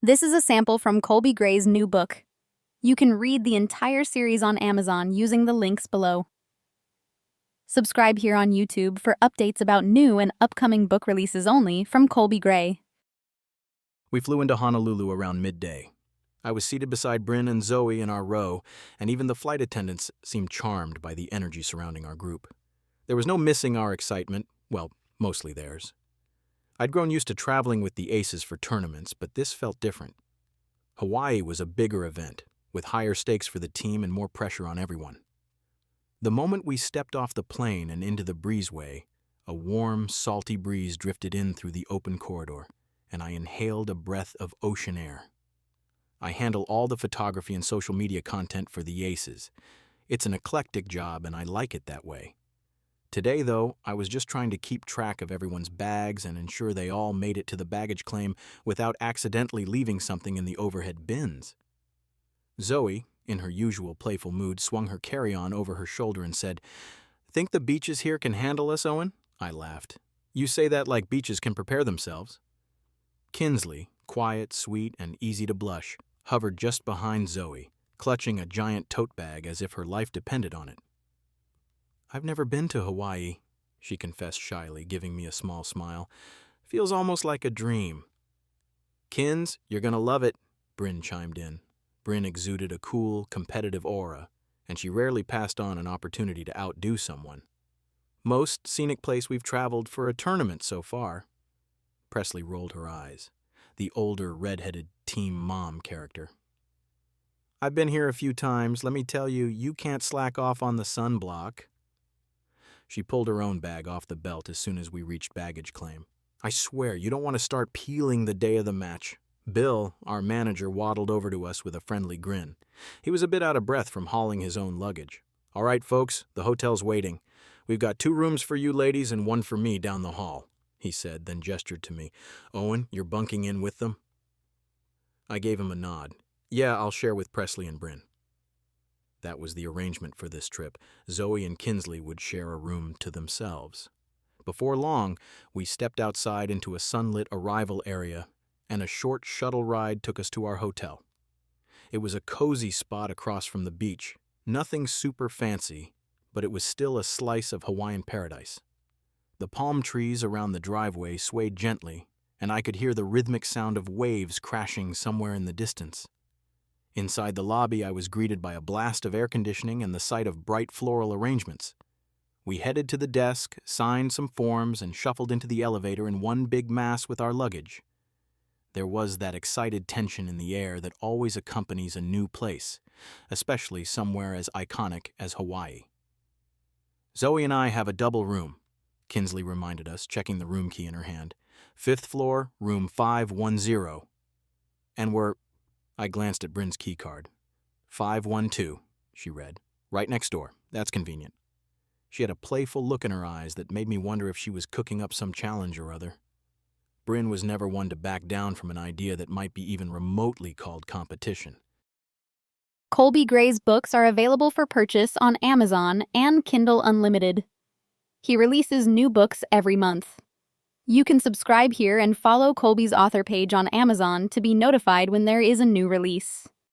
This is a sample from Colby Gray's new book. You can read the entire series on Amazon using the links below. Subscribe here on YouTube for updates about new and upcoming book releases only from Colby Gray. We flew into Honolulu around midday. I was seated beside Bryn and Zoe in our row, and even the flight attendants seemed charmed by the energy surrounding our group. There was no missing our excitement, well, mostly theirs. I'd grown used to traveling with the aces for tournaments, but this felt different. Hawaii was a bigger event, with higher stakes for the team and more pressure on everyone. The moment we stepped off the plane and into the breezeway, a warm, salty breeze drifted in through the open corridor, and I inhaled a breath of ocean air. I handle all the photography and social media content for the Aces. It's an eclectic job, and I like it that way. Today, though, I was just trying to keep track of everyone's bags and ensure they all made it to the baggage claim without accidentally leaving something in the overhead bins. Zoe, in her usual playful mood, swung her carry-on over her shoulder and said, "Think the beaches here can handle us, Owen?" I laughed. "You say that like beaches can prepare themselves." Kinsley, quiet, sweet, and easy to blush, hovered just behind Zoe, clutching a giant tote bag as if her life depended on it. "I've never been to Hawaii," she confessed shyly, giving me a small smile. "Feels almost like a dream." "Kins, you're gonna love it," Bryn chimed in. Bryn exuded a cool, competitive aura, and she rarely passed on an opportunity to outdo someone. "Most scenic place we've traveled for a tournament so far." Presley rolled her eyes, the older, red-headed team mom character. "I've been here a few times. Let me tell you, you can't slack off on the sunblock." She pulled her own bag off the belt as soon as we reached baggage claim. "I swear, you don't want to start peeling the day of the match." Bill, our manager, waddled over to us with a friendly grin. He was a bit out of breath from hauling his own luggage. "All right, folks, the hotel's waiting. We've got 2 rooms for you ladies and 1 for me down the hall," he said, then gestured to me. "Owen, you're bunking in with them?" I gave him a nod. "Yeah, I'll share with Presley and Bryn." That was the arrangement for this trip. Zoe and Kinsley would share a room to themselves. Before long, we stepped outside into a sunlit arrival area, and a short shuttle ride took us to our hotel. It was a cozy spot across from the beach. Nothing super fancy, but it was still a slice of Hawaiian paradise. The palm trees around the driveway swayed gently, and I could hear the rhythmic sound of waves crashing somewhere in the distance. Inside the lobby, I was greeted by a blast of air conditioning and the sight of bright floral arrangements. We headed to the desk, signed some forms, and shuffled into the elevator in one big mass with our luggage. There was that excited tension in the air that always accompanies a new place, especially somewhere as iconic as Hawaii. "Zoe and I have a double room," Kinsley reminded us, checking the room key in her hand. "5th floor, room 510. And I glanced at Bryn's key card. 512, she read. "Right next door. That's convenient." She had a playful look in her eyes that made me wonder if she was cooking up some challenge or other. Bryn was never one to back down from an idea that might be even remotely called competition. Colby Gray's books are available for purchase on Amazon and Kindle Unlimited. He releases new books every month. You can subscribe here and follow Colby's author page on Amazon to be notified when there is a new release.